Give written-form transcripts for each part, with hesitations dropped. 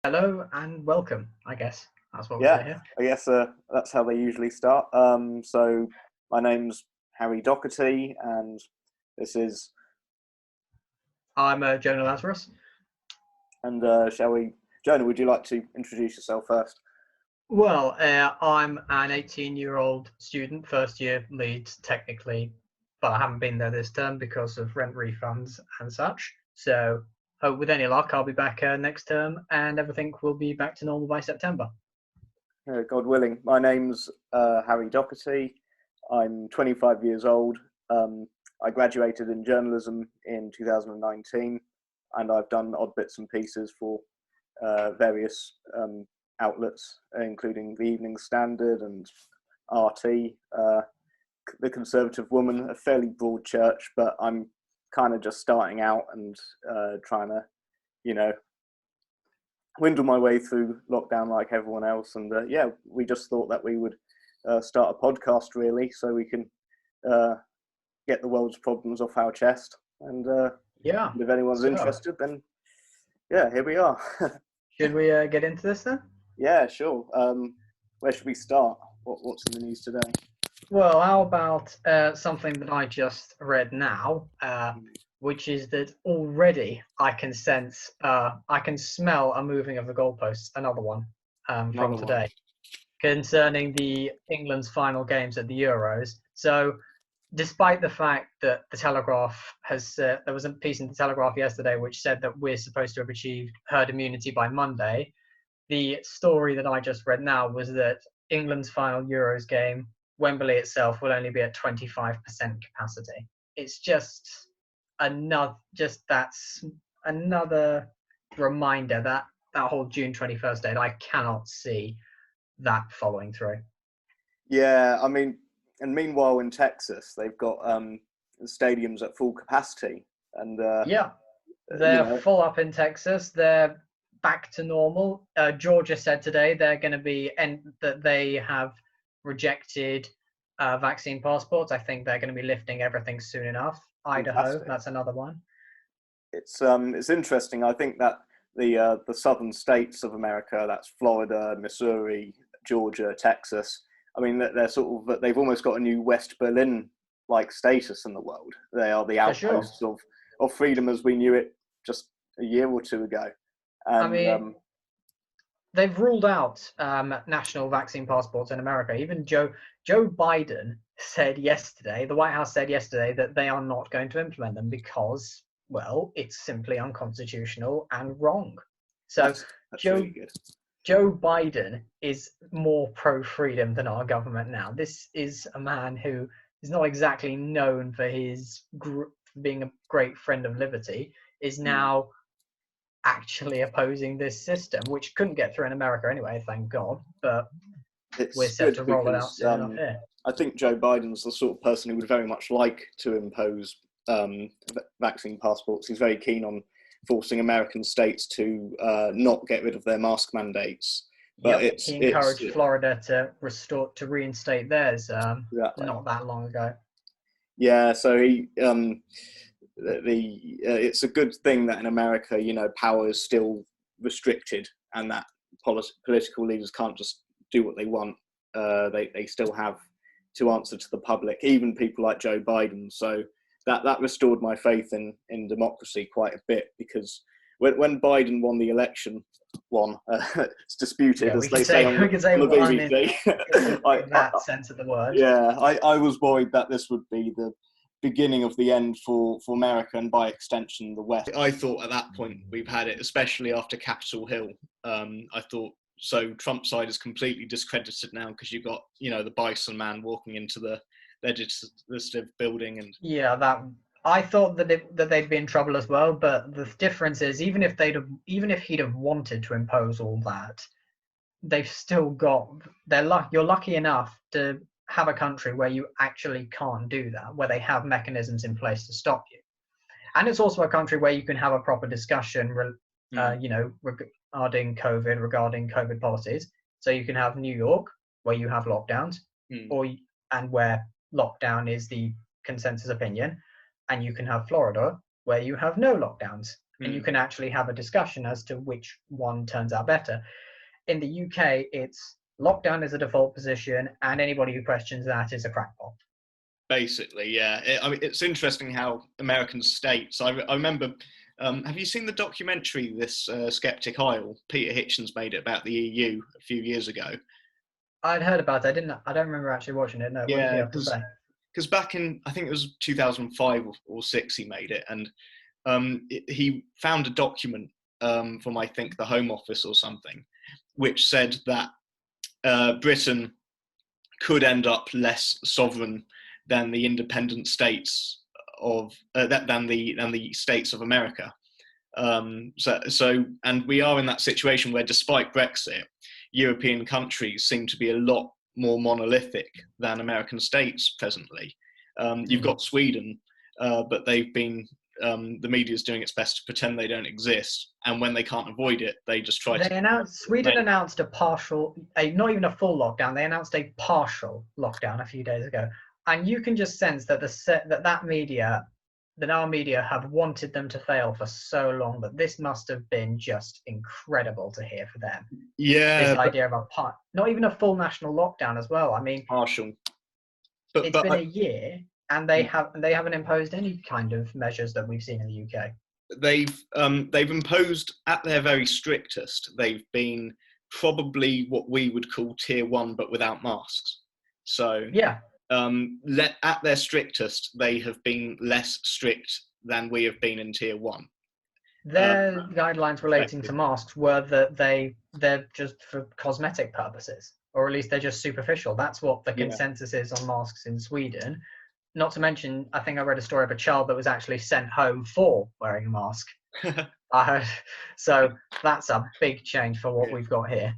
Hello and welcome, I guess. That's what we say Yeah, here. I guess that's how they usually start. So my name's Harry Doherty, and this is, I'm Jonah Lazarus. shall we, Jonah? Would you like to introduce yourself first? Well, I'm an 18-year-old student, first year Leeds, technically, but I haven't been there this term because of rent refunds and such. So, hope with any luck, I'll be back next term and everything will be back to normal by September. God willing. My name's Harry Doherty. I'm 25 years old. I graduated in journalism in 2019, and I've done odd bits and pieces for various outlets, including the Evening Standard and RT. The Conservative Woman, a fairly broad church, but I'm kind of just starting out and trying to, you know, windle my way through lockdown like everyone else. And yeah, we just thought that we would start a podcast really, so we can get the world's problems off our chest. And Yeah. if anyone's So, interested, then yeah, here we are. should we get into this then? Yeah, sure. Where should we start? What's in the news today? Well, how about something that I just read now, which is that already I can sense, I can smell a moving of the goalposts, another one from today, concerning the England's final games at the Euros. So, despite the fact that the Telegraph has, there was a piece in the Telegraph yesterday which said that we're supposed to have achieved herd immunity by Monday, the story that I just read now was that England's final Euros game, Wembley itself, will only be at 25% capacity. It's just that's another reminder that that whole June 21st date, I cannot see that following through. Yeah, I mean, and meanwhile in Texas, they've got stadiums at full capacity, and Yeah, you they're know, full up in Texas. They're back to normal. Georgia said today they're going to be, and that they have rejected vaccine passports. I think they're going to be lifting everything soon enough. Idaho, fantastic. that's another one. It's interesting. I think that the southern states of America, that's Florida, Missouri, Georgia, Texas. I mean, they're sort of, they've almost got a new West Berlin like status in the world. They are the For sure. outposts of freedom as we knew it just a year or two ago. I And mean, they've ruled out national vaccine passports in America. Even Joe Biden said yesterday, the White House said yesterday that they are not going to implement them because, well, it's simply unconstitutional and wrong. So that's Joe really good. Joe Biden is more pro-freedom than our government now. This is a man who is not exactly known for his being a great friend of liberty, is now actually opposing this system, which couldn't get through in America anyway, thank God. But we're It's set good to roll it out because soon enough here. I think Joe Biden's the sort of person who would very much like to impose vaccine passports. He's very keen on forcing American states to not get rid of their mask mandates. But Yep, he encouraged Florida to reinstate theirs exactly. not that long ago. Yeah, so it's a good thing that in America, you know, power is still restricted, and that political leaders can't just do what they want. They still have to answer to the public, even people like Joe Biden. So that restored my faith in democracy quite a bit, because when Biden won the election, it's disputed, Yeah, as they say on the BBC. In that sense of the word. Yeah, I was worried that this would be the beginning of the end for America, and by extension the West. I thought at that point we've had it, especially after Capitol Hill. I thought, so Trump's side is completely discredited now, because you've got, you know, the Bison man walking into the legislative building, and yeah, that I thought that they'd be in trouble as well. But the difference is, even if he'd have wanted to impose all that, they've still got you're lucky enough to have a country where you actually can't do that, where they have mechanisms in place to stop you. And it's also a country where you can have a proper discussion, you know, regarding COVID policies. So you can have New York, where you have lockdowns, and where lockdown is the consensus opinion, and you can have Florida, where you have no lockdowns. and you can actually have a discussion as to which one turns out better. In the UK, it's lockdown is a default position, and anybody who questions that is a crackpot. Basically, yeah. I mean, it's interesting how American states. I remember. Have you seen the documentary, this Skeptic Isle? Peter Hitchens made it about the EU a few years ago. I'd heard about it. I don't remember actually watching it. No, what did he have to say? Because back in, I think it was 2005 or 6, he made it, and he found a document from, I think, the Home Office or something, which said that Britain could end up less sovereign than the independent states of than the states of America. So, and we are in that situation where, despite Brexit, European countries seem to be a lot more monolithic than American states presently. You've got Sweden, but they've been the media is doing its best to pretend they don't exist, and when they can't avoid it, they just try to. Sweden announced a partial, not even a full lockdown. They announced a partial lockdown a few days ago, and you can just sense that our media have wanted them to fail for so long that this must have been just incredible to hear for them. Yeah, this idea of not even a full national lockdown as well. I mean, partial. It's been a year, and they haven't imposed any kind of measures that we've seen in the UK. They've imposed, at their very strictest, they've been probably what we would call tier 1, but without masks. So yeah, at their strictest, they have been less strict than we have been in tier 1. Their guidelines relating to masks were that they're just for cosmetic purposes, or at least they're just superficial. That's what the consensus is on masks in Sweden. Not to mention, I think I read a story of a child that was actually sent home for wearing a mask. So that's a big change for what we've got here.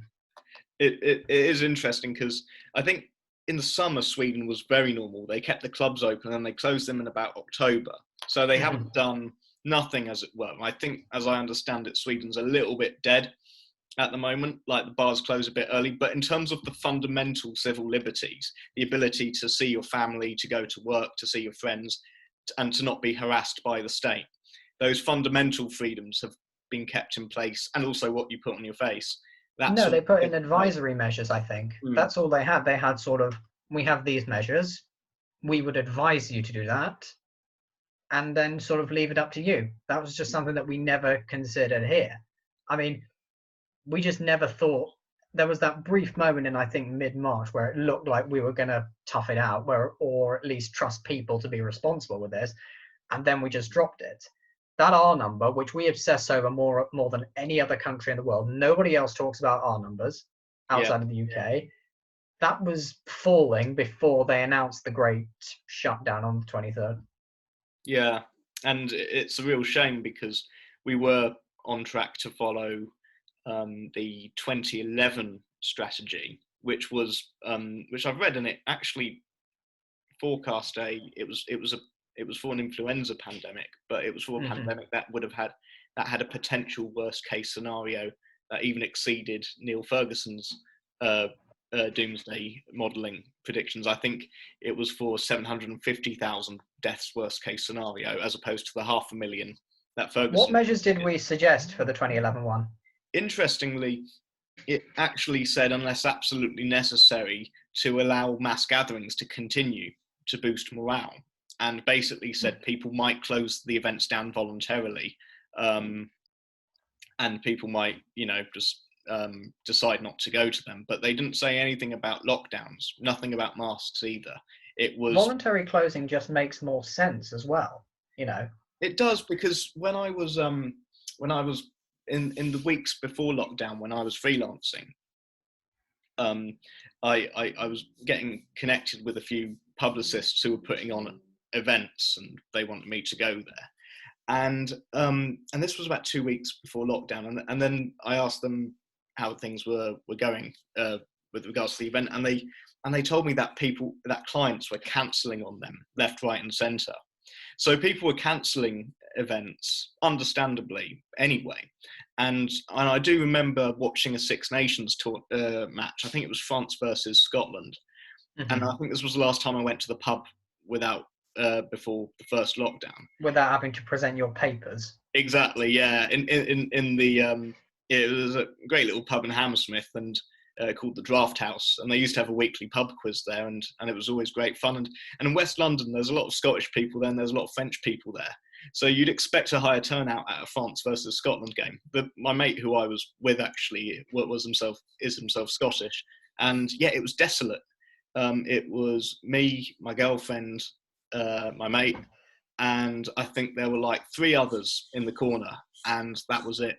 It is interesting because I think in the summer Sweden was very normal. They kept the clubs open and they closed them in about October. So they haven't done nothing as it were. I think, as I understand it, Sweden's a little bit dead at the moment, like the bars close a bit early, but in terms of the fundamental civil liberties, the ability to see your family, to go to work, to see your friends, and to not be harassed by the state, those fundamental freedoms have been kept in place, and also what you put on your face. They put in advisory measures, I think. That's all they had. They had sort of, we have these measures, we would advise you to do that, and then sort of leave it up to you. That was just something that we never considered here. I mean, we just never thought. There was that brief moment in, I think, mid-March where it looked like we were going to tough it out, or at least trust people to be responsible with this, and then we just dropped it. That R number, which we obsess over more than any other country in the world, nobody else talks about R numbers outside of the UK. That was falling before they announced the great shutdown on the 23rd. Yeah, and it's a real shame because we were on track to follow the 2011 strategy, which I've read, and it actually forecast it was for an influenza pandemic, but it was for a pandemic that had a potential worst case scenario that even exceeded Neil Ferguson's doomsday modelling predictions. I think it was for 750,000 deaths worst case scenario, as opposed to the 500,000 that Ferguson. What measures did we suggest for the 2011 one? Interestingly, it actually said, unless absolutely necessary, to allow mass gatherings to continue to boost morale, and basically said people might close the events down voluntarily, and people might, just decide not to go to them. But they didn't say anything about lockdowns, nothing about masks either. It was voluntary closing just makes more sense as well. It does, because when I was in the weeks before lockdown, when I was freelancing, I was getting connected with a few publicists who were putting on events, and they wanted me to go there. And this was about 2 weeks before lockdown, and then I asked them how things were going with regards to the event, and they told me that clients were cancelling on them left, right, and centre. So people were cancelling events, understandably, anyway. And I do remember watching a Six Nations match. I think it was France versus Scotland. And I think this was the last time I went to the pub before the first lockdown. Without having to present your papers. Exactly, yeah. In the it was a great little pub in Hammersmith and called the Draft House, and they used to have a weekly pub quiz there, and it was always great fun. And in West London, there's a lot of Scottish people there, and there's a lot of French people there, so you'd expect a higher turnout at a France versus Scotland game. But my mate, who I was with, actually is himself Scottish, and yeah, it was desolate. It was me, my girlfriend, my mate, and I think there were like 3 others in the corner, and that was it.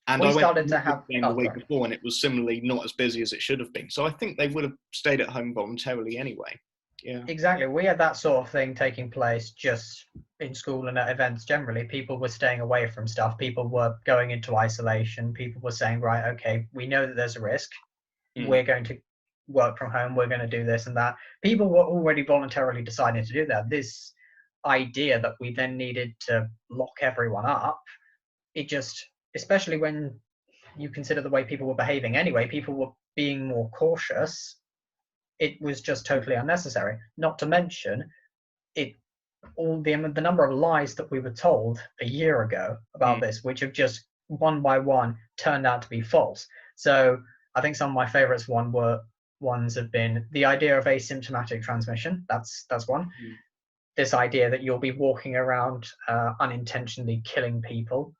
And We I went to started to have the game the week before, and it was similarly not as busy as it should have been. So I think they would have stayed at home voluntarily anyway. Yeah. Exactly. We had that sort of thing taking place just in school and at events generally. People were staying away from stuff. People were going into isolation. People were saying, right, okay, we know that there's a risk. We're going to work from home. We're going to do this and that. People were already voluntarily deciding to do that. This idea that we then needed to lock everyone up, it just, especially when you consider the way people were behaving anyway, people were being more cautious. It was just totally unnecessary. Not to mention, the number of lies that we were told a year ago about this, which have just one by one turned out to be false. So I think some of my favorites ones have been the idea of asymptomatic transmission. That's one. This idea that you'll be walking around unintentionally killing people.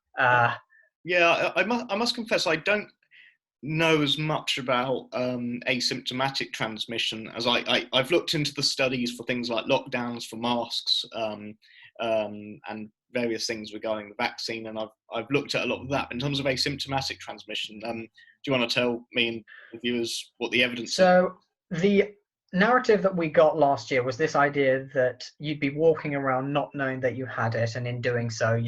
Yeah, I must confess, I don't know as much about asymptomatic transmission as I've looked into the studies for things like lockdowns for masks and various things regarding the vaccine, and I've looked at a lot of that. In terms of asymptomatic transmission, do you want to tell me and the viewers what the evidence is? So the narrative that we got last year was this idea that you'd be walking around not knowing that you had it, and in doing so,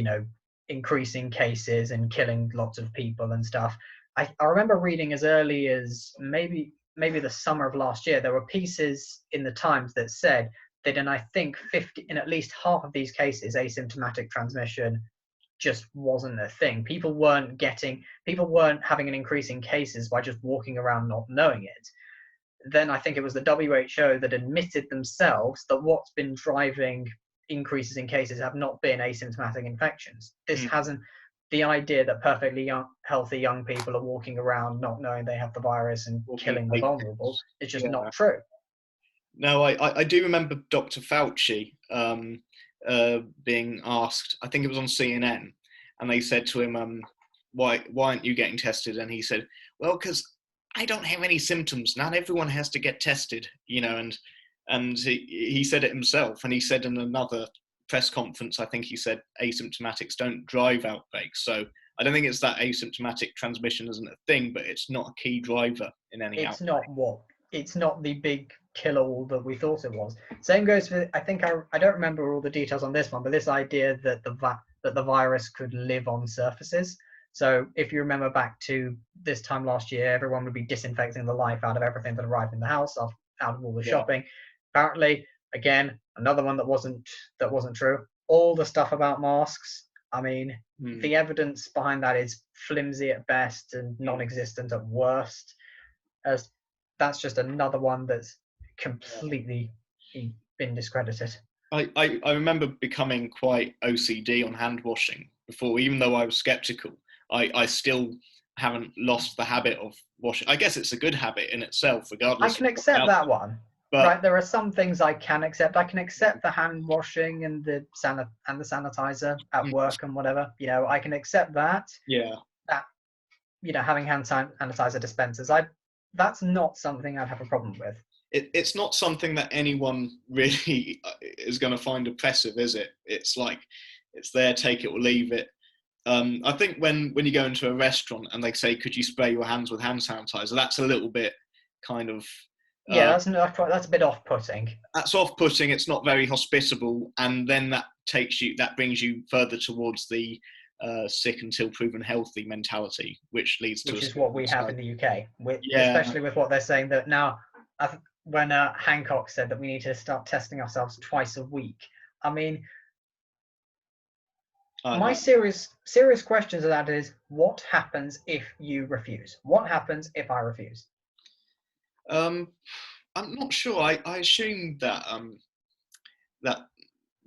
increasing cases and killing lots of people and stuff. I remember reading as early as maybe the summer of last year, there were pieces in the Times that said that in I think in at least half of these cases, asymptomatic transmission just wasn't a thing. People weren't having an increase in cases by just walking around not knowing it. Then I think it was the WHO that admitted themselves that what's been driving increases in cases have not been asymptomatic infections. This hasn't, the idea that perfectly healthy young people are walking around not knowing they have the virus and killing the vulnerable is just not true. No, I do remember Dr. Fauci being asked, I think it was on CNN, and they said to him, why aren't you getting tested? And he said, well, because I don't have any symptoms. Not everyone has to get tested, and he said it himself. And he said in another press conference, I think he said asymptomatics don't drive outbreaks. So I don't think it's that asymptomatic transmission isn't a thing, but it's not a key driver in any outbreak. It's not the big kill-all that we thought it was. Same goes for, I think, I don't remember all the details on this one, but this idea that the virus could live on surfaces. So if you remember back to this time last year, everyone would be disinfecting the life out of everything that arrived in the house, out of all the shopping. Apparently, again, another one that wasn't true. All the stuff about masks, I mean, the evidence behind that is flimsy at best and non-existent at worst. As that's just another one that's completely been discredited. I remember becoming quite OCD on hand washing before, even though I was skeptical. I still haven't lost the habit of washing. I guess it's a good habit in itself, regardless. I can accept that one. But, right, there are some things I can accept. I can accept the hand washing and the sanitizer at work and whatever. I can accept that. Yeah. That having hand sanitizer dispensers, that's not something I'd have a problem with. It's not something that anyone really is going to find oppressive, is it? It's like it's there, take it or leave it. I think when you go into a restaurant and they say, "Could you spray your hands with hand sanitizer?" That's a little bit kind of that's a bit off-putting. That's off-putting. It's not very hospitable, and then that brings you further towards the sick until proven healthy mentality, which leads to which is what we have in the UK, Yeah. especially with what they're saying that now. When Hancock said that we need to start testing ourselves twice a week, I mean, my serious question to that is, what happens if you refuse? What happens if I refuse? I'm not sure. I assume that that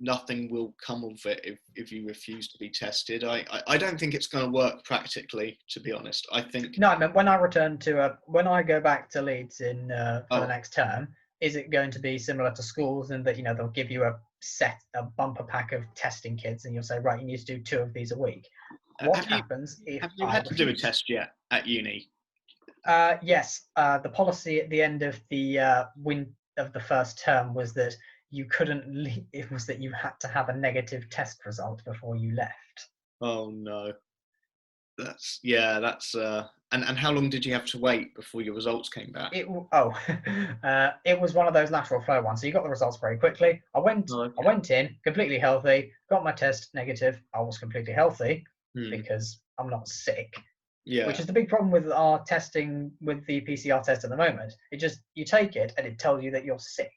nothing will come of it if you refuse to be tested. I don't think it's going to work practically, to be honest. I think No, I mean, when I go back to Leeds in for the Oh. next term, is it going to be similar to schools in that, they'll give you a bumper pack of testing kits and you'll say, right, you need to do 2 of these a week? What happens if have you I had to do a refuse? test yet at uni? Yes, the policy at the end of the first term was that you couldn't leave. It was that you had to have a negative test result before you left. Oh no, that's and how long did you have to wait before your results came back? It was one of those lateral flow ones. So you got the results very quickly. I went in completely healthy, got my test negative. I was completely healthy because I'm not sick. Yeah. Which is the big problem with our testing, with the PCR test at the moment. You take it and it tells you that you're sick.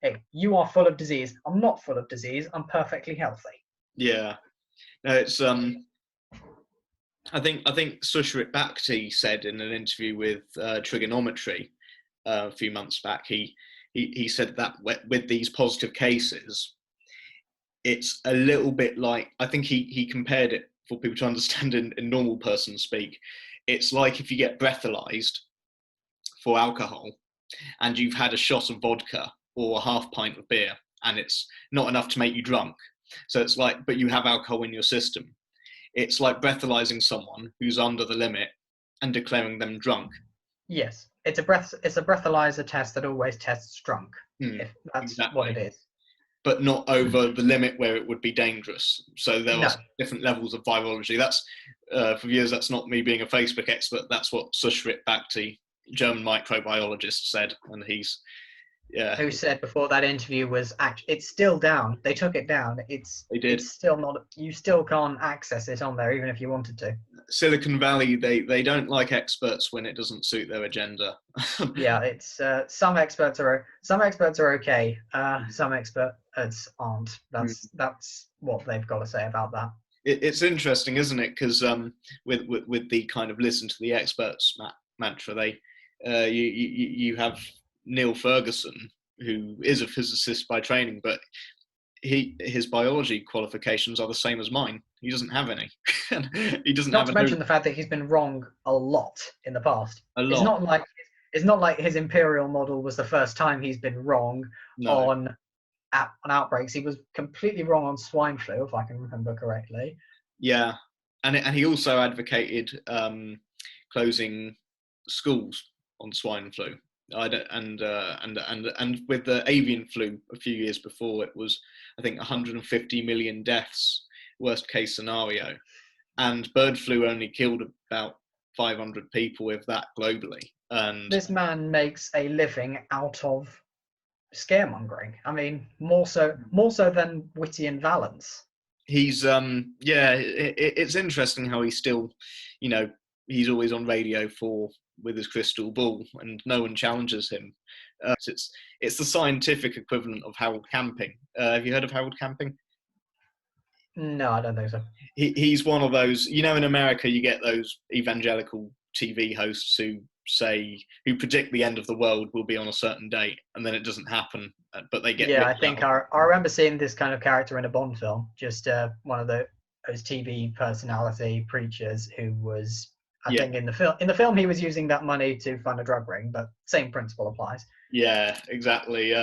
Hey, you are full of disease. I'm not full of disease. I'm perfectly healthy. Yeah. No, it's I think Sushrit Bhakti said in an interview with Trigonometry a few months back, he said that with these positive cases, it's a little bit like, I think he compared it for people to understand in normal person speak. It's like if you get breathalyzed for alcohol and you've had a shot of vodka or a half pint of beer and it's not enough to make you drunk. So it's like, but you have alcohol in your system. It's like breathalyzing someone who's under the limit and declaring them drunk. Yes, it's a breathalyzer test that always tests drunk. If that's exactly what it is. But not over the limit where it would be dangerous. So there are different levels of virology. That's for viewers. That's not me being a Facebook expert. That's what Sushrit Bhakti, German microbiologist, said, and who said before that interview was it's still down. They took it down. It's still not. You still can't access it on there, even if you wanted to. Silicon Valley, they don't like experts when it doesn't suit their agenda. Yeah, it's some experts are okay. Some experts aren't. That's what they've got to say about that. It's interesting, isn't it? Because with the kind of listen to the experts mantra, you have Neil Ferguson, who is a physicist by training, but his biology qualifications are the same as mine. He doesn't have any. He doesn't. Not to mention the fact that he's been wrong a lot in the past. A lot. It's not like his imperial model was the first time he's been wrong on outbreaks. He was completely wrong on swine flu, if I can remember correctly. Yeah, and he also advocated closing schools on swine flu. And with the avian flu a few years before, it was, I think, 150 million deaths, worst case scenario, and bird flu only killed about 500 people, if that, globally. And this man makes a living out of scaremongering. I mean, more so than Whitty and Valance. He's it's interesting how he's still, he's always on radio with his crystal ball, and no one challenges him. It's the scientific equivalent of Harold Camping. Have you heard of Harold Camping? No, I don't think so. He's one of those, in America you get those evangelical TV hosts who predict the end of the world will be on a certain date, and then it doesn't happen, but they get I think I remember seeing this kind of character in a Bond film, just one of those TV personality preachers who was, I think in the film he was using that money to fund a drug ring, but same principle applies. Yeah, exactly.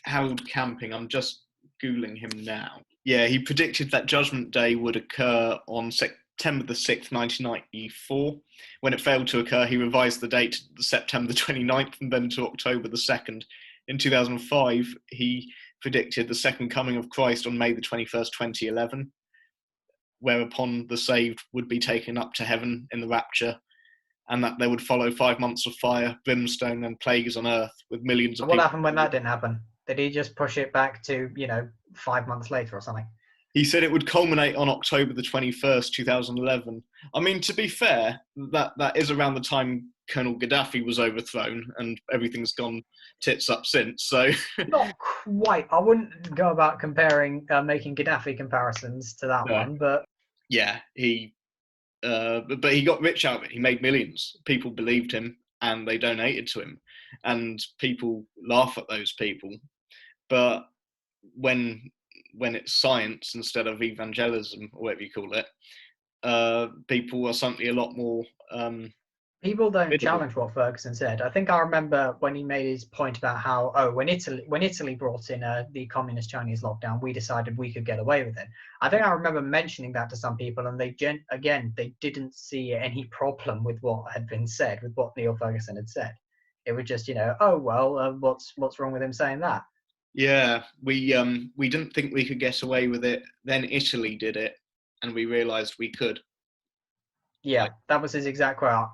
Harold Camping, I'm just Googling him now. Yeah, he predicted that Judgment Day would occur on September the 6th, 1994. When it failed to occur, he revised the date to September the 29th and then to October the 2nd. In 2005, he predicted the second coming of Christ on May the 21st, 2011, whereupon the saved would be taken up to heaven in the rapture, and that there would follow 5 months of fire, brimstone, and plagues on earth, with millions of people. What happened when that didn't happen? Did he just push it back to, 5 months later or something? He said it would culminate on October the 21st, 2011. I mean, to be fair, that is around the time Colonel Gaddafi was overthrown, and everything's gone tits up since. So not quite. I wouldn't go about making Gaddafi comparisons to that one, but yeah, but he got rich out of it. He made millions. People believed him, and they donated to him, and people laugh at those people. But when when it's science instead of evangelism, or whatever you call it, people are suddenly a lot more. People don't Biddable. challenge what Ferguson said. I think I remember when he made his point about how, when Italy brought in the communist Chinese lockdown, we decided we could get away with it. I think I remember mentioning that to some people, and they didn't see any problem with what had been said, with what Neil Ferguson had said. It was just, what's wrong with him saying that? Yeah, we didn't think we could get away with it. Then Italy did it, and we realised we could. Yeah, that was his exact quote.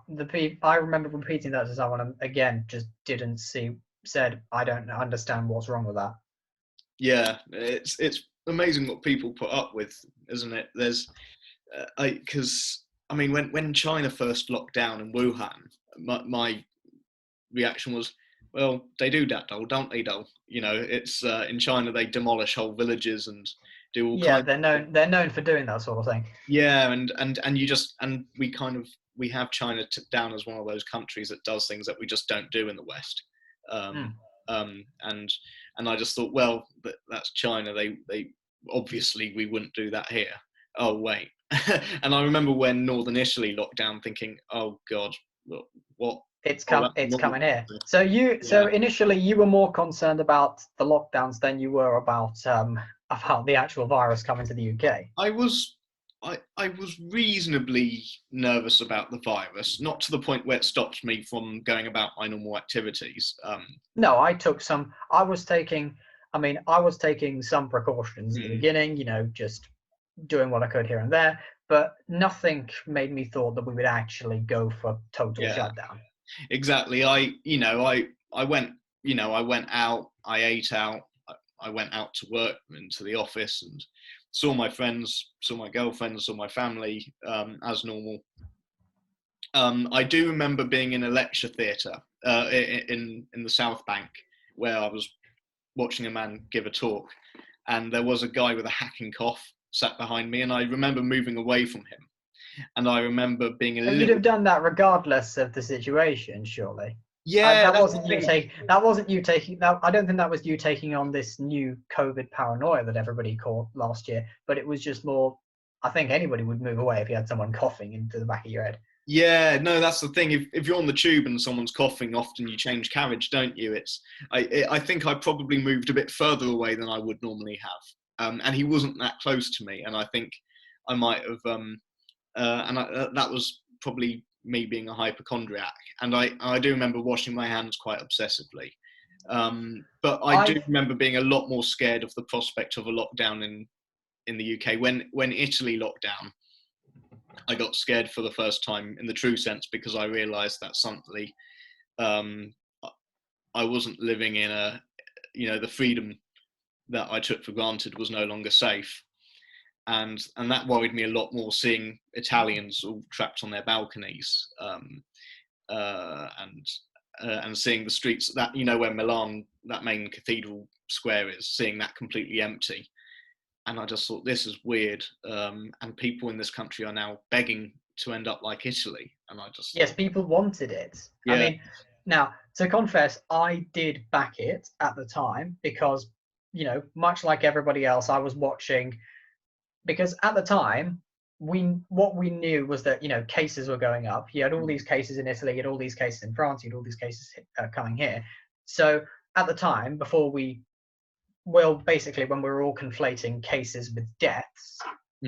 I remember repeating that to someone, and again, just said, I don't understand what's wrong with that. Yeah, it's amazing what people put up with, isn't it? There's, because when China first locked down in Wuhan, my reaction was, well, they do that, though, don't they? Though, it's in China they demolish whole villages and do all kinds. They're known for doing that sort of thing. Yeah, and we have China down as one of those countries that does things that we just don't do in the West. And I just thought, well, that's China. They obviously we wouldn't do that here. Oh wait, and I remember when Northern Italy locked down, thinking, oh God, what? It's coming here. So initially you were more concerned about the lockdowns than you were about the actual virus coming to the UK. I was reasonably nervous about the virus, not to the point where it stopped me from going about my normal activities. No, I was taking some precautions at the beginning, just doing what I could here and there, but nothing made me thought that we would actually go for total shutdown. Exactly. I went out, I ate out, I went out to work, into the office, and saw my friends, saw my girlfriend, saw my family, as normal. I do remember being in a lecture theatre in the South Bank, where I was watching a man give a talk, and there was a guy with a hacking cough sat behind me, and I remember moving away from him. And I remember being You'd have done that regardless of the situation, surely. Yeah, that wasn't you taking. I don't think that was you taking on this new COVID paranoia that everybody caught last year. But it was just more. I think anybody would move away if you had someone coughing into the back of your head. Yeah, no, that's the thing. If you're on the tube and someone's coughing, often you change carriage, don't you? I think I probably moved a bit further away than I would normally have. And he wasn't that close to me, and I think I might have. That was probably me being a hypochondriac, and I do remember washing my hands quite obsessively, but I do remember being a lot more scared of the prospect of a lockdown in the UK. When Italy locked down, I got scared for the first time in the true sense, because I realised that suddenly I wasn't living in the freedom that I took for granted was no longer safe. And that worried me a lot more, seeing Italians all trapped on their balconies, and seeing the streets that, where Milan, that main cathedral square is, seeing that completely empty. And I just thought, this is weird. And people in this country are now begging to end up like Italy. And I just yes, people wanted it. Yeah. Now, to confess, I did back it at the time because, much like everybody else, I was watching. Because at the time, what we knew was that cases were going up. You had all these cases in Italy, you had all these cases in France, you had all these cases coming here. So at the time, basically when we were all conflating cases with deaths,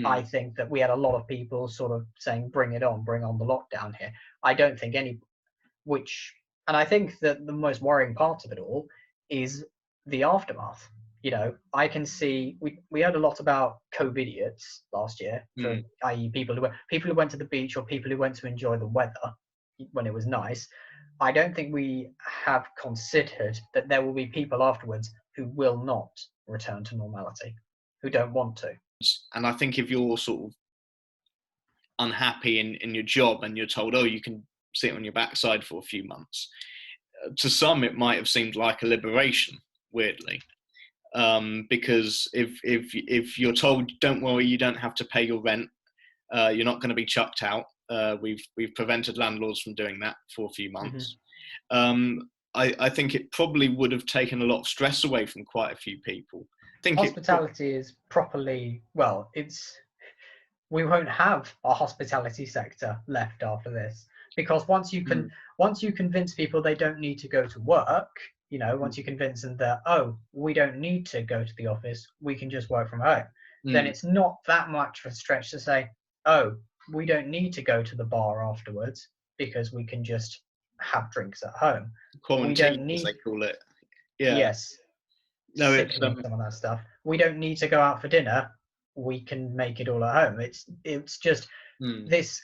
I think that we had a lot of people sort of saying, bring it on, bring on the lockdown here. I don't think and I think that the most worrying part of it all is the aftermath. I can see we heard a lot about COVIDiots last year, i.e. people who went to the beach or people who went to enjoy the weather when it was nice. I don't think we have considered that there will be people afterwards who will not return to normality, who don't want to. And I think if you're sort of unhappy in your job and you're told, oh, you can sit on your backside for a few months, to some it might have seemed like a liberation, weirdly. Because if you're told, don't worry, you don't have to pay your rent, you're not going to be chucked out. We've prevented landlords from doing that for a few months. I think it probably would have taken a lot of stress away from quite a few people. think hospitality is properly, well, we won't have a hospitality sector left after this, because once you convince people they don't need to go to work, once you convince them that, oh, we don't need to go to the office, we can just work from home, then it's not that much of a stretch to say, oh, we don't need to go to the bar afterwards because we can just have drinks at home. quarantine, we don't need, as they call it. Yeah. Yes. No, it's Sickening, some of that stuff. We don't need to go out for dinner. We can make it all at home. It's just this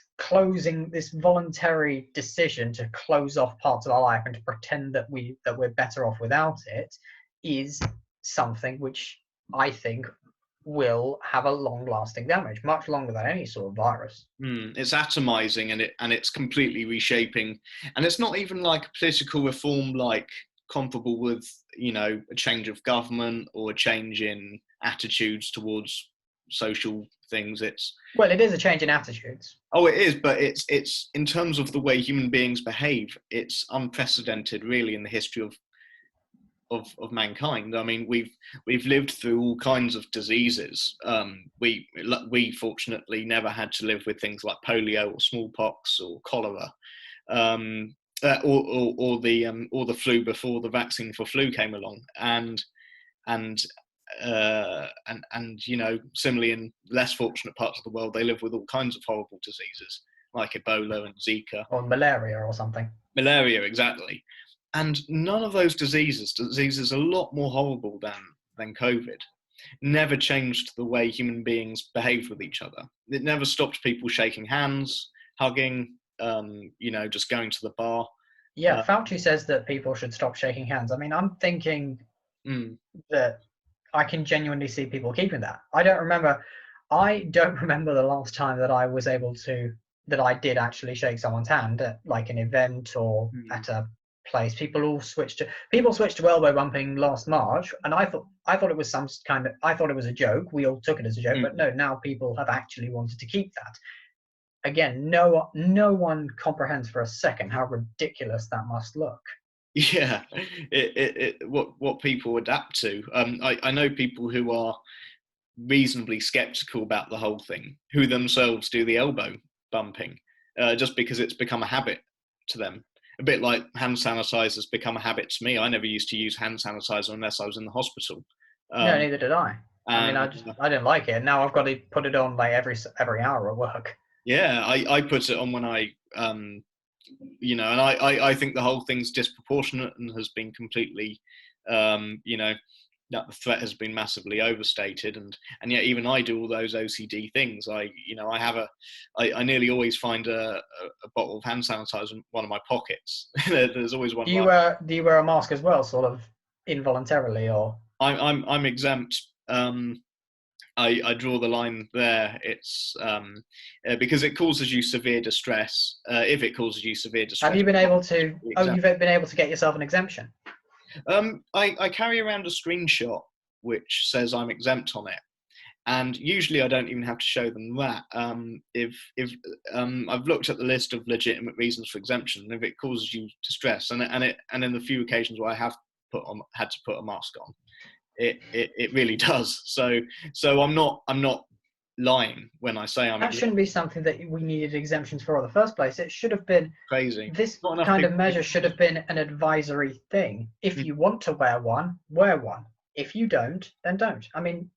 voluntary decision to close off parts of our life and to pretend that we're better off without it is something which I think will have a long-lasting damage, much longer than any sort of virus. It's atomizing, and it's completely reshaping, and it's not even like a political reform like comparable with a change of government or a change in attitudes towards social things. It is a change in attitudes. Oh, it is, but it's in terms of the way human beings behave, it's unprecedented really in the history of mankind. I mean, we've lived through all kinds of diseases. We fortunately never had to live with things like polio or smallpox or cholera, or the flu before the vaccine for flu came along, and similarly in less fortunate parts of the world, they live with all kinds of horrible diseases like Ebola and Zika or malaria or something. Malaria, exactly. And none of those diseases a lot more horrible than COVID, never changed the way human beings behaved with each other. It never stopped people shaking hands, hugging, just going to the bar. Yeah, Fauci says that people should stop shaking hands. I mean, I'm thinking that I can genuinely see people keeping that. I don't remember the last time that I did actually shake someone's hand at like an event or at a place. People switched to elbow bumping last March, and I thought it was I thought it was a joke. We all took it as a joke, but no, now people have actually wanted to keep that. Again, no one comprehends for a second how ridiculous that must look. Yeah, what people adapt to. I know people who are reasonably skeptical about the whole thing, who themselves do the elbow bumping, just because it's become a habit to them. A bit like hand sanitizer's become a habit to me. I never used to use hand sanitizer unless I was in the hospital. No, neither did I. I mean, I didn't like it. Now I've got to put it on like every hour at work. Yeah, I put it on when I, and I think the whole thing's disproportionate and has been completely, that the threat has been massively overstated, and yet even I do all those OCD things. I nearly always find a bottle of hand sanitizer in one of my pockets. There's always one. Do you wear a mask as well, sort of involuntarily, or? I'm exempt. I draw the line there. It's because it causes you severe distress. If it causes you severe distress, have you been able to? Oh, you've been able to get yourself an exemption. I carry around a screenshot which says I'm exempt on it, and usually I don't even have to show them that. If I've looked at the list of legitimate reasons for exemption, and if it causes you distress, and in the few occasions where I have had to put a mask on, it really does. So I'm not lying when I say I'm. That shouldn't be something that we needed exemptions for in the first place. It should have been crazy. This kind of measure should have been an advisory thing. If you want to wear one, wear one. If you don't, then don't. I mean,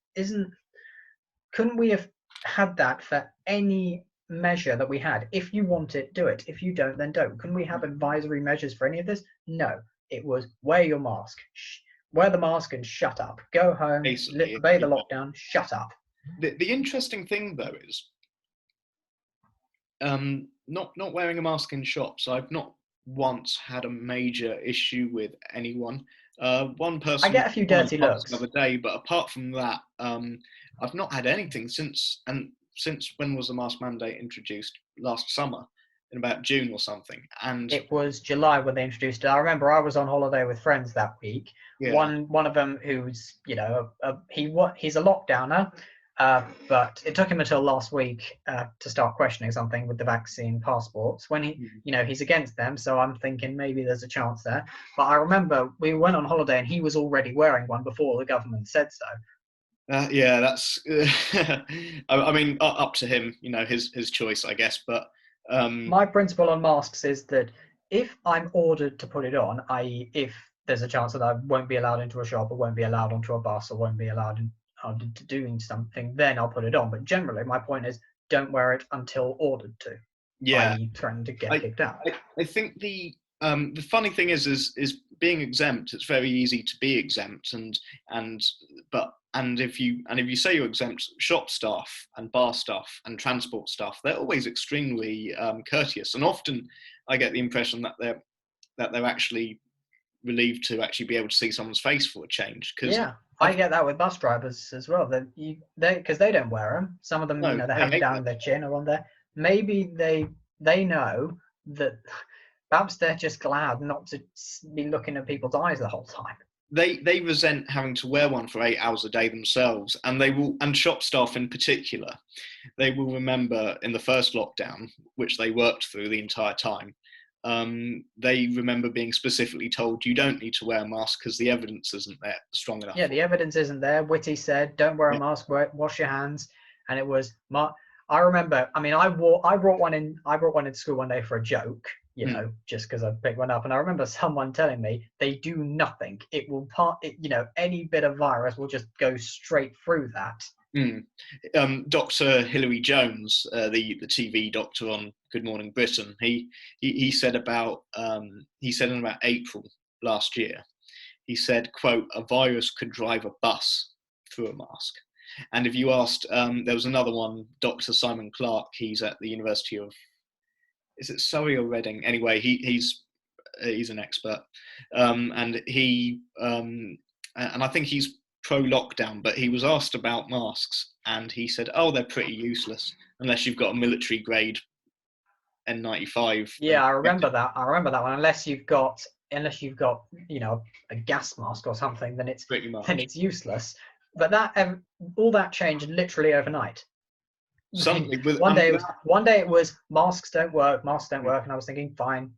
couldn't we have had that for any measure that we had? If you want it, do it. If you don't, then don't. Couldn't we have advisory measures for any of this? No. It was wear your mask. Wear the mask and shut up. Go home, obey the lockdown, shut up. The interesting thing, though, is not wearing a mask in shops. I've not once had a major issue with anyone. One person. I get a few dirty looks the other day, but apart from that, I've not had anything since when was the mask mandate introduced? Last summer, in about June or something. And it was July when they introduced it. I remember I was on holiday with friends that week. Yeah. One of them who's he's a lockdowner. But it took him until last week to start questioning something with the vaccine passports. When he's against them, so I'm thinking maybe there's a chance there. But I remember we went on holiday and he was already wearing one before the government said so. Yeah, that's. I mean, up to him. His choice, I guess. But My principle on masks is that if I'm ordered to put it on, i.e., if there's a chance that I won't be allowed into a shop or won't be allowed onto a bus or won't be allowed to doing something, then I'll put it on. But generally, my point is don't wear it until ordered to, yeah, i.e., threatened to get I, kicked out. I think the funny thing is being exempt. It's very easy to be exempt, and if you say you're exempt, shop staff and bar staff and transport staff, they're always extremely courteous, and often I get the impression that they're actually relieved to actually be able to see someone's face for a change. Yeah, I get that with bus drivers as well. Because they don't wear them. Some of them, No, they they have them hate down them. their chin or on there. Maybe they know that perhaps they're just glad not to be looking at people's eyes the whole time. They resent having to wear one for 8 hours a day themselves, and shop staff in particular, they will remember in the first lockdown, which they worked through the entire time. They remember being specifically told you don't need to wear a mask because the evidence isn't there strong enough. Yeah, the evidence isn't there. Whitty said, "Don't wear a mask. Wash your hands." And it was I remember. I mean, I brought one in. I brought one into school one day for a joke, just because I picked one up. And I remember someone telling me they do nothing. It will any bit of virus will just go straight through that. Dr. Hilary Jones, the TV doctor on Good Morning Britain, he said in about April last year, he said, quote, "A virus could drive a bus through a mask." And if you asked, there was another one, Dr. Simon Clark, he's at the University of, is it Surrey or Reading? Anyway, he's an expert, and I think he's pro-lockdown, but he was asked about masks, and he said, "Oh, they're pretty useless unless you've got a military-grade N95." Yeah, I remember that. one. Unless you've got a gas mask or something, then it's useless. But all that changed literally overnight. Suddenly, one day it was masks don't work, and I was thinking, fine,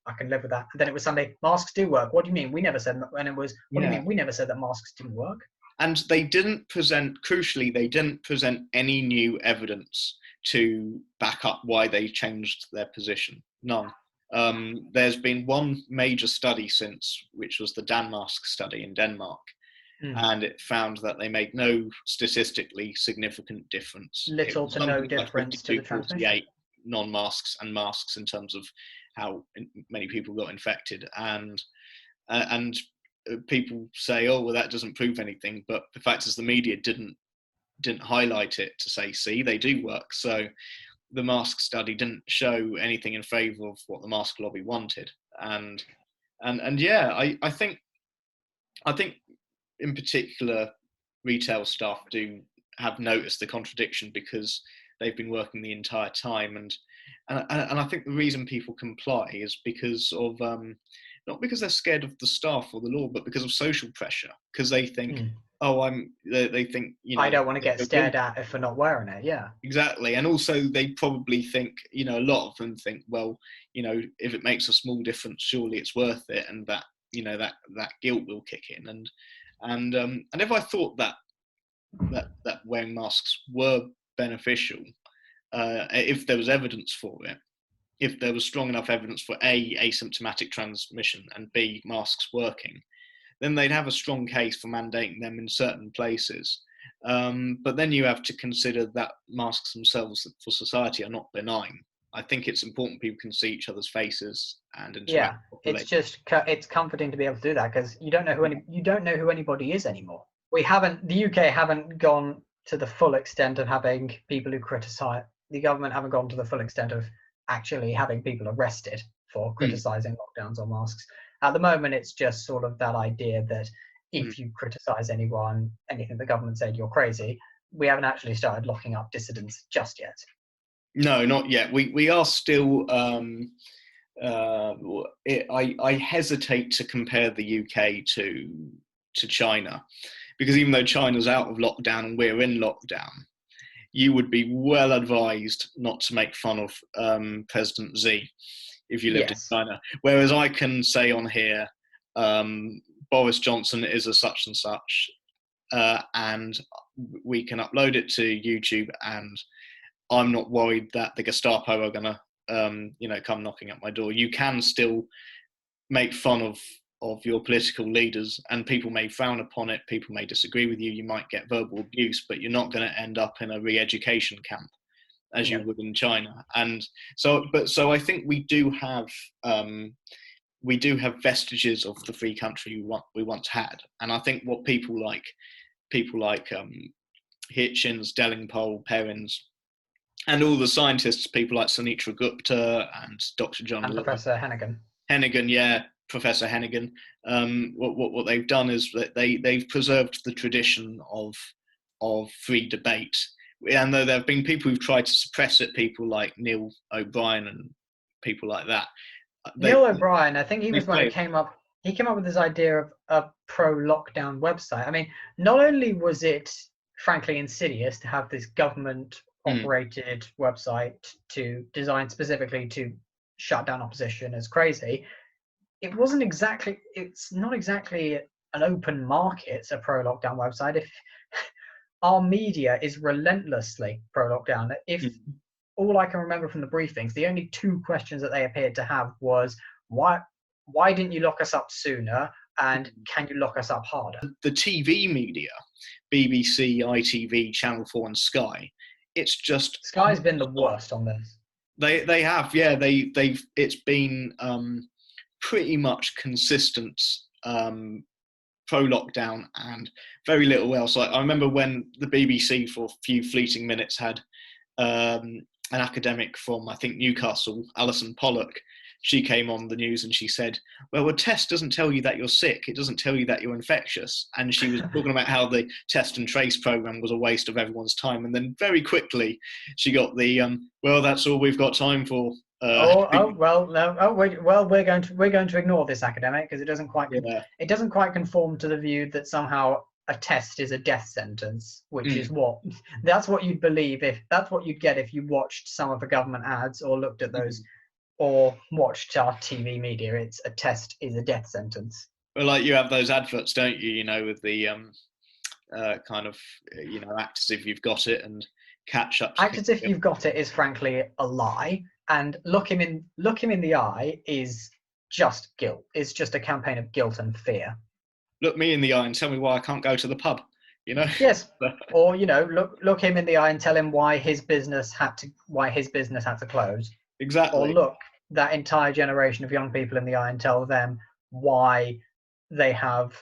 I can live with that. And then it was Sunday, masks do work. What do you mean? We never said. And it was, what do you mean? We never said that masks didn't work. And crucially, they didn't present any new evidence to back up why they changed their position. None. There's been one major study since, which was the Danmarks study in Denmark. And it found that they made no statistically significant difference. Little to no difference to the transmission. Non-masks and masks in terms of how many people got infected. And people say, "Oh, well, that doesn't prove anything." But the fact is, the media didn't highlight it to say, "See, they do work." So the mask study didn't show anything in favour of what the mask lobby wanted. And yeah, I think in particular, retail staff do have noticed the contradiction because they've been working the entire time, and I think the reason people comply is because of not because they're scared of the staff or the law, but because of social pressure. Because they think, they think, I don't want to get stared at for not wearing it. Yeah, exactly. And also, they probably think, a lot of them think, well, if it makes a small difference, surely it's worth it, and that that guilt will kick in. And if I thought that wearing masks were beneficial, if there was evidence for it, if there was strong enough evidence for A, asymptomatic transmission, and B, masks working, then they'd have a strong case for mandating them in certain places. But then you have to consider that masks themselves for society are not benign. I think it's important people can see each other's faces and interact. Yeah, it's comforting to be able to do that because you don't know who anybody is anymore. The UK haven't gone to the full extent of having people who criticise the government, haven't gone to the full extent of actually having people arrested for criticising lockdowns or masks. At the moment, it's just sort of that idea that if you criticise anything the government said, you're crazy. We haven't actually started locking up dissidents just yet. No, not yet. We are still. I hesitate to compare the UK to China, because even though China's out of lockdown and we're in lockdown, you would be well advised not to make fun of President Xi if you lived in China. Whereas I can say on here, Boris Johnson is a such and such, and we can upload it to YouTube, and I'm not worried that the Gestapo are gonna come knocking at my door. You can still make fun of your political leaders, and people may frown upon it, people may disagree with you, you might get verbal abuse, but you're not going to end up in a re-education camp as you would in China. And so I think we do have vestiges of the free country we once had. And I think what people like Hitchens, Delingpole, Perrins, and all the scientists, people like Sunitra Gupta and Dr. John and Professor Hennigan, Professor Hennigan, what they've done is that they've preserved the tradition of free debate. And though there have been people who've tried to suppress it, people like Neil O'Brien and people like that. Neil O'Brien, I think he was one who came up with this idea of a pro-lockdown website. I mean, not only was it frankly insidious to have this government-operated website designed specifically to shut down opposition as crazy, it's not exactly an open market, a pro-lockdown website. If our media is relentlessly pro-lockdown, all I can remember from the briefings, the only two questions that they appeared to have was, why didn't you lock us up sooner, and can you lock us up harder? The TV media, BBC, ITV, Channel 4 and Sky, Sky's been the worst on this. They have, yeah. It's been pretty much consistent pro-lockdown and very little else. I remember when the BBC for a few fleeting minutes had an academic from, I think, Newcastle, Alison Pollock. She came on the news and she said, well, a test doesn't tell you that you're sick. It doesn't tell you that you're infectious. And she was talking about how the test and trace program was a waste of everyone's time. And then very quickly she got the, well, that's all we've got time for. We're going to ignore this academic because it doesn't quite conform to the view that somehow a test is a death sentence, which is that's what you'd believe that's what you'd get if you watched some of the government ads or looked at those or watched our TV media. It's a test is a death sentence. Well, like you have those adverts, don't you? With the kind of act as if you've got it and catch up. Act as if you've got it is frankly a lie, and look him in the eye is just guilt. It's just a campaign of guilt and fear. Look me in the eye and tell me why I can't go to the pub. Yes, or look him in the eye and tell him why his business had to close. Exactly. Or look that entire generation of young people in the eye and tell them why they have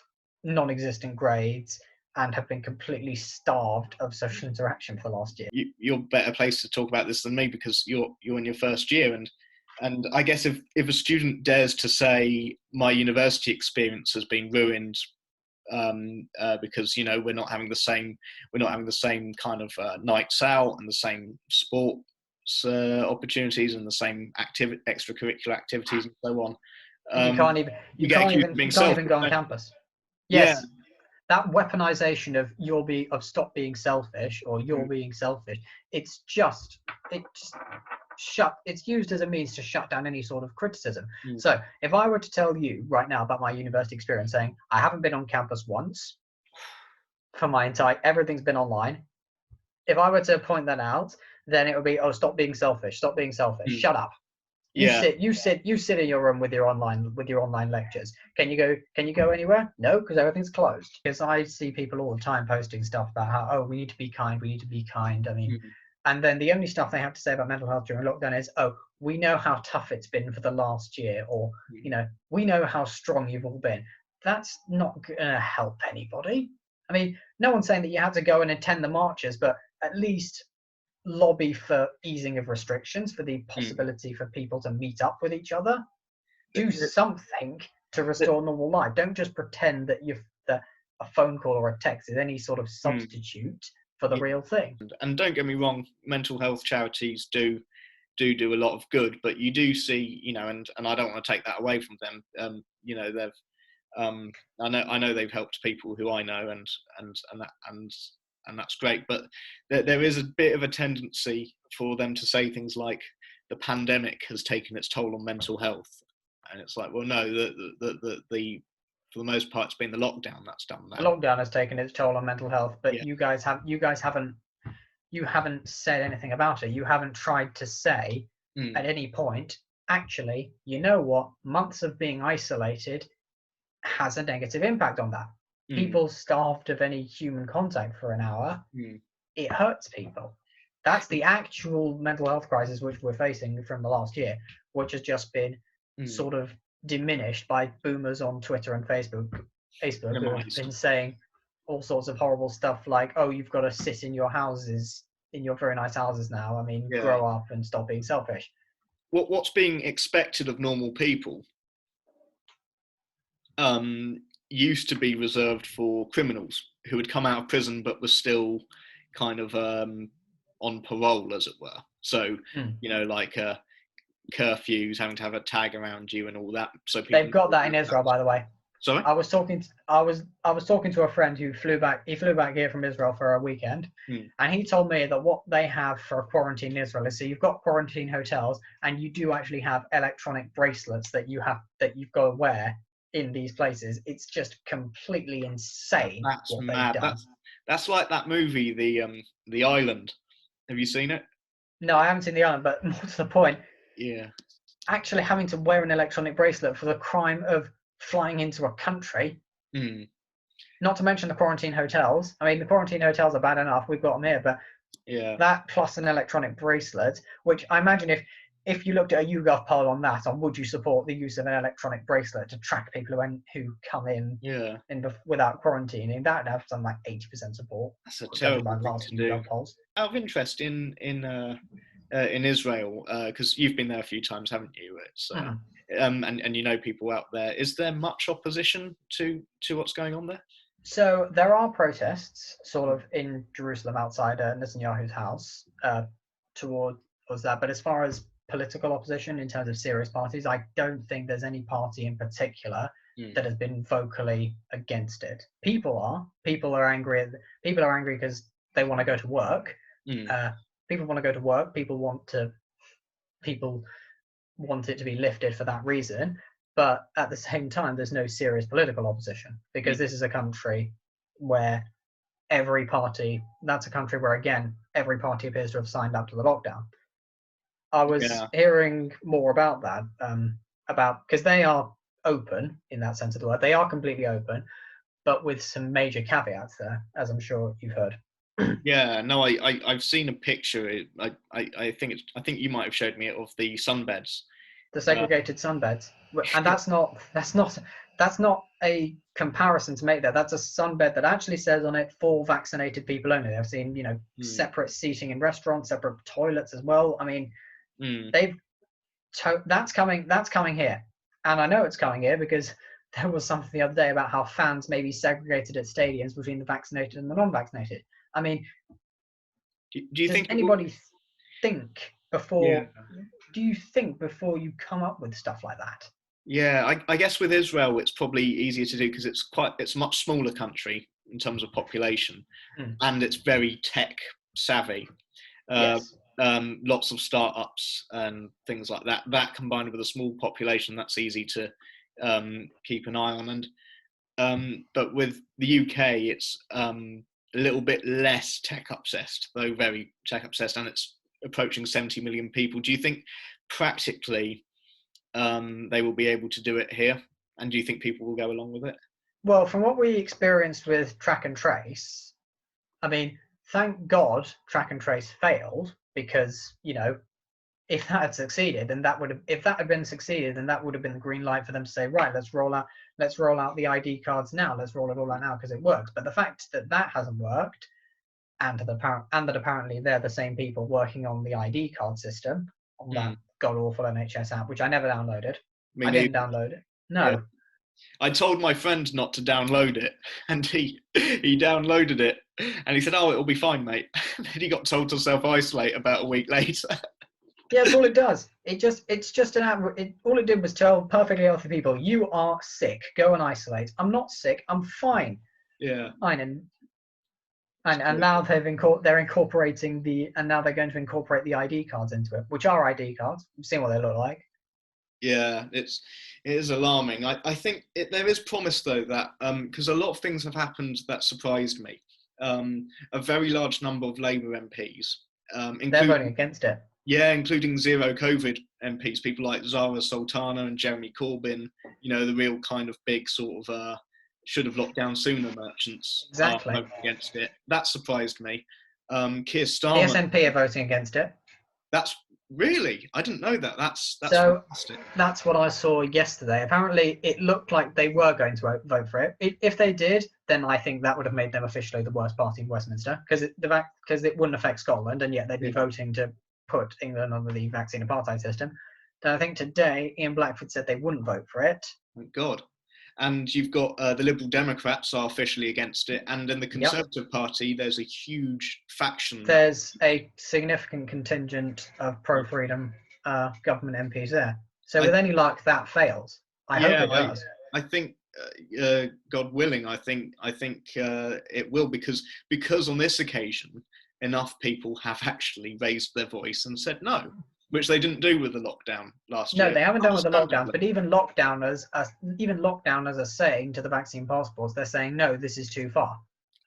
non-existent grades and have been completely starved of social interaction for the last year. You're better placed to talk about this than me because you're in your first year, and I guess if a student dares to say my university experience has been ruined because we're not having the same kind of nights out and the same sports opportunities and the same extracurricular activities and so on. You can't even go on campus. Yes, yeah. That weaponization of stop being selfish or you're being selfish. It's used as a means to shut down any sort of criticism. So if I were to tell you right now about my university experience, saying I haven't been on campus once for everything's been online. If I were to point that out, then it would be, stop being selfish, shut up. You sit in your room with your online lectures. Can you go anywhere? No, because everything's closed. Because I see people all the time posting stuff about how, we need to be kind. I mean, and then the only stuff they have to say about mental health during lockdown is, we know how tough it's been for the last year, or we know how strong you've all been. That's not gonna help anybody. I mean, no one's saying that you have to go and attend the marches, but at least lobby for easing of restrictions, for the possibility for people to meet up with each other. Do something to restore normal life. Don't just pretend that a phone call or a text is any sort of substitute for the real thing. And don't get me wrong, mental health charities do a lot of good, but you do see, and I don't want to take that away from them. They've I know they've helped people who I know, and that's great. But there is a bit of a tendency for them to say things like the pandemic has taken its toll on mental health, and it's like, well, no, the for the most part, it's been the lockdown that's done The that. lockdown has taken its toll on mental health, but Yeah. you guys haven't said anything about it. You haven't tried to say at any point, actually, you know what? Months of being isolated has a negative impact on that. People starved of any human contact for an hour. It hurts people. That's the actual mental health crisis which we're facing from the last year, which has just been sort of diminished by boomers on Twitter and Facebook who have been saying all sorts of horrible stuff like, oh, you've got to sit in your houses, in your very nice houses now. I mean, grow up and stop being selfish. What's being expected of normal people used to be reserved for criminals who had come out of prison but were still kind of on parole, as it were. So, you know, like curfews, having to have a tag around you and all that. So people they've got that in Israel, by the way. Sorry? I was talking to a friend who flew back here from Israel for a weekend, and he told me that what they have for quarantine in Israel is, so you've got quarantine hotels, and you do actually have electronic bracelets that you've got to wear in these places. It's just completely insane. That's what mad. They've done. That's like that movie, The Island. Have you seen it? No, I haven't seen The Island, but more to the point, actually having to wear an electronic bracelet for the crime of flying into a country, not to mention the quarantine hotels. I mean, the quarantine hotels are bad enough, we've got them here, but that plus an electronic bracelet, which I imagine if you looked at a YouGov poll on that, on would you support the use of an electronic bracelet to track people who come in without quarantining, that would have something like 80% support. That's a terrible thing to do. Polls. Out of interest, in Israel, because you've been there a few times, haven't you? It's and you know people out there. Is there much opposition to what's going on there? So there are protests, sort of, in Jerusalem outside Netanyahu's house towards that. But as far as political opposition in terms of serious parties, I don't think there's any party in particular that has been vocally against it. People are angry because they want to go to work. People want to go to work. People want it to be lifted for that reason. But at the same time, there's no serious political opposition, because this is a country where every party appears to have signed up to the lockdown. I was hearing more about that, because they are open in that sense of the word. They are completely open, but with some major caveats there, as I'm sure you've heard. Yeah, no, I've seen a picture. I think you might have showed me it, of the sunbeds. The segregated sunbeds, and that's not a comparison to make there. That's a sunbed that actually says on it for vaccinated people only. I've seen, separate seating in restaurants, separate toilets as well. I mean, that's coming here, and I know it's coming here because there was something the other day about how fans may be segregated at stadiums between the vaccinated and the non-vaccinated. I mean, do you think anybody think before? Do you think before you come up with stuff like that? Yeah, I guess with Israel it's probably easier to do because it's a much smaller country in terms of population, and it's very tech savvy. Lots of startups and things like that. That combined with a small population, that's easy to keep an eye on. And but with the UK, it's a little bit less tech obsessed, though very tech obsessed, and it's approaching 70 million people. Do you think practically they will be able to do it here? And do you think people will go along with it? Well, from what we experienced with track and trace, I mean, thank God track and trace failed, because, if that had succeeded, then that would have been the green light for them to say, right, let's roll out the ID cards now. Let's roll it all out now because it works. But the fact that hasn't worked, and that apparently they're the same people working on the ID card system on that god-awful NHS app, which I never downloaded. I didn't download it. No. Yeah. I told my friend not to download it, and he downloaded it, and he said, "Oh, it'll be fine, mate." And then he got told to self-isolate about a week later. Yeah, that's all it does. It's just an app. All it did was tell perfectly healthy people, "You are sick. Go and isolate." I'm not sick. I'm fine. Yeah. Fine. And now they're incorporating now they're going to incorporate the ID cards into it, which are ID cards. You've seen what they look like. Yeah, it is alarming. I think there is promise though that because a lot of things have happened that surprised me. A very large number of Labour MPs, They're including voting against it. including zero COVID MPs, people like Zara Sultana and Jeremy Corbyn. You know, the real kind of big sort of should have locked down sooner merchants are Exactly. voting against it. That surprised me. Keir The Starmer. SNP are voting against it. That's really, I didn't know that. That's So fantastic. that's what I saw yesterday. Apparently, it looked like they were going to vote for it. If they did, then I think that would have made them officially the worst party in Westminster, because it wouldn't affect Scotland, and yet they'd be Yeah. voting to put England under the vaccine apartheid system. Then I think today Ian Blackford said they wouldn't vote for it. Thank God. And you've got the Liberal Democrats are officially against it, and in the Conservative Party, there's a huge faction. There's a significant contingent of pro-freedom government MPs there. So with any luck, that fails. I hope it does. I think, God willing, I think it will, because on this occasion, enough people have actually raised their voice and said no, which they didn't do with the lockdown last year. No, they haven't done with the lockdown. But even lockdowners are saying to the vaccine passports, they're saying no, this is too far.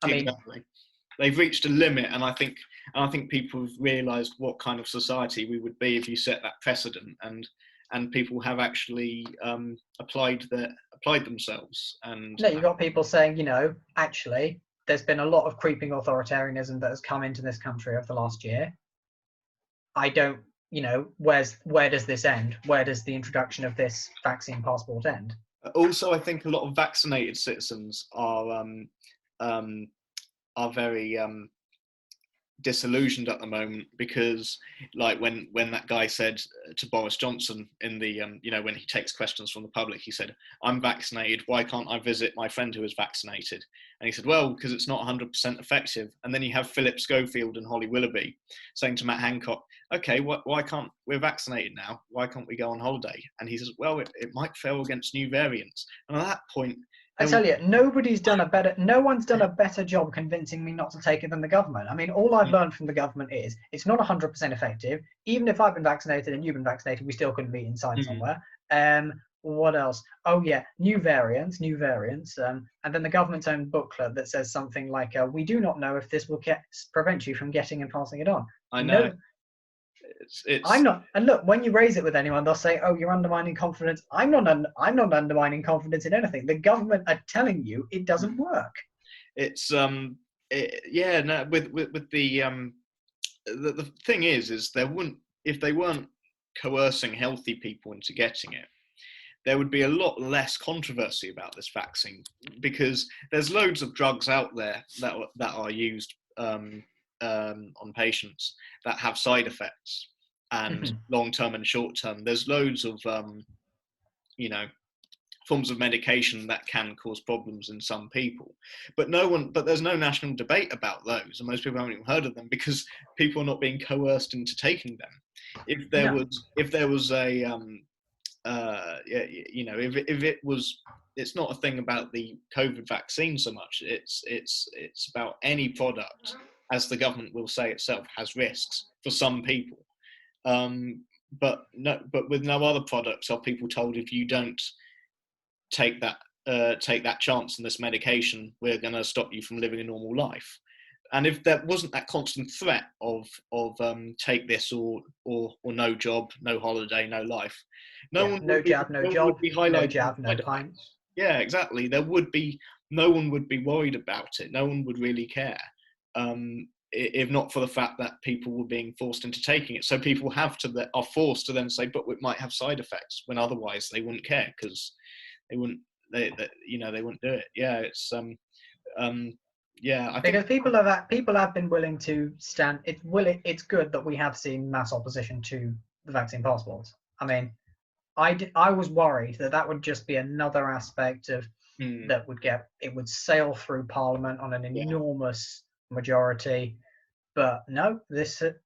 Exactly. They've reached a limit, and I think people have realised what kind of society we would be if you set that precedent, and people have actually applied themselves. And no, you've got people saying, actually, there's been a lot of creeping authoritarianism that has come into this country over the last year. I don't, where does this end? Where does the introduction of this vaccine passport end? Also, I think a lot of vaccinated citizens are very disillusioned at the moment, because like when that guy said to Boris Johnson in the when he takes questions from the public, he said, "I'm vaccinated, why can't I visit my friend who is vaccinated?" And he said, well, because it's not 100% effective. And then you have Philip Schofield and Holly Willoughby saying to Matt Hancock, okay, why can't, we're vaccinated now, why can't we go on holiday? And he says, well, it might fail against new variants. And at that point, I tell you, no one's done a better job convincing me not to take it than the government. I mean, all I've learned from the government is it's not 100% effective. Even if I've been vaccinated and you've been vaccinated, we still couldn't meet inside somewhere. What else? Oh yeah, new variants. And then the government's own booklet that says something like, we do not know if this will prevent you from getting and passing it on. I know. No, I'm not. And look, when you raise it with anyone, they'll say, "Oh, you're undermining confidence." I'm not undermining confidence in anything. The government are telling you it doesn't work. It's with the thing is if they weren't coercing healthy people into getting it, there would be a lot less controversy about this vaccine, because there's loads of drugs out there that are used on patients that have side effects, and long-term and short-term. There's loads of forms of medication that can cause problems in some people, but there's no national debate about those, and most people haven't even heard of them because people are not being coerced into taking them. If there was a it's not a thing about the COVID vaccine so much. It's about any product, as the government will say itself, has risks for some people. But with no other products are people told, if you don't take that chance on this medication, we're going to stop you from living a normal life. And if there wasn't that constant threat of take this or no job, no holiday, no life, no jab, no pints. Yeah, exactly. No one would be worried about it. No one would really care, if not for the fact that people were being forced into taking it. So people are forced to then say, but it might have side effects, when otherwise they wouldn't care, because they wouldn't do it. Yeah, it's I think because people have been willing to stand. It's good that we have seen mass opposition to the vaccine passports. I mean, I was worried that would just be another aspect of that would sail through Parliament on an enormous majority. But no,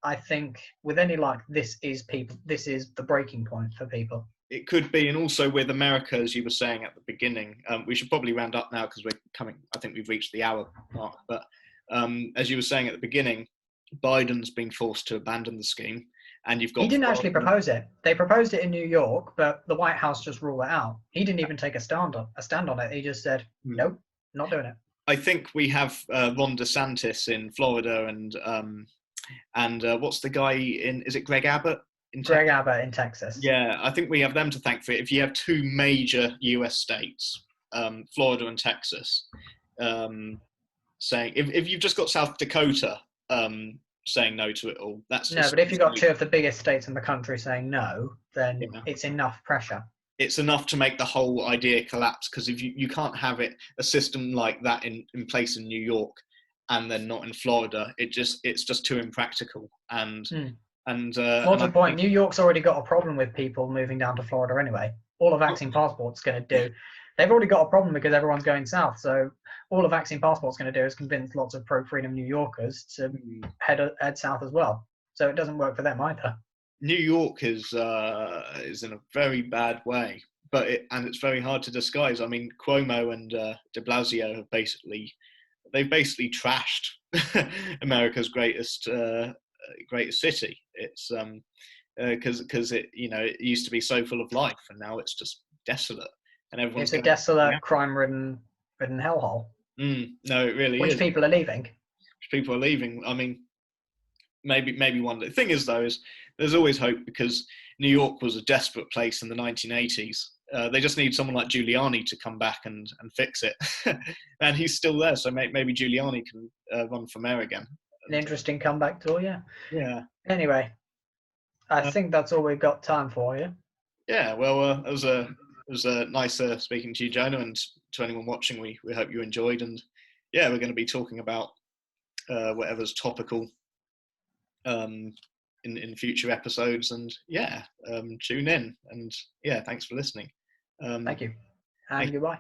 I think with any luck, this is the breaking point for people. It could be, and also with America, as you were saying at the beginning, we should probably round up now because I think we've reached the hour mark. But as you were saying at the beginning, Biden's been forced to abandon the scheme, and you've got. He didn't actually Florida. propose it. They proposed it in New York, but the White House just ruled it out. He didn't even take a stand on it. He just said, "Nope, not doing it." I think we have Ron DeSantis in Florida, and what's the guy in? Is it Greg Abbott in Texas? Greg Abbott in Texas. Yeah, I think we have them to thank for it. If you have two major U.S. states, Florida and Texas, saying if you've just got South Dakota saying no to it all, that's no. But if you've got two of the biggest states in the country saying no, then it's enough pressure. It's enough to make the whole idea collapse, because if you can't have a system like that in place in New York and then not in Florida, it's just too impractical. And more to the point, New York's already got a problem with people moving down to Florida anyway. All a vaccine passport's going to do, they've already got a problem because everyone's going south. So all a vaccine passport's going to do is convince lots of pro-freedom New Yorkers to head south as well. So it doesn't work for them either. New York is in a very bad way, and it's very hard to disguise. I mean, Cuomo and De Blasio have basically trashed America's greatest city. It's because it used to be so full of life, and now it's just desolate, and everyone's. It's a desolate, crime-ridden hellhole. No, it really is. Which people are leaving. I mean, maybe one. The thing is, though, is there's always hope, because New York was a desperate place in the 1980s. They just need someone like Giuliani to come back and fix it, and he's still there. So maybe Giuliani can run for mayor again. An interesting comeback tour, yeah. Yeah. Anyway, I think that's all we've got time for you. Yeah. Well, it was nice speaking to you, Jonah, and to anyone watching. We hope you enjoyed, and yeah, we're going to be talking about whatever's topical in future episodes, and yeah, tune in, and yeah, thanks for listening. Thank you, and goodbye.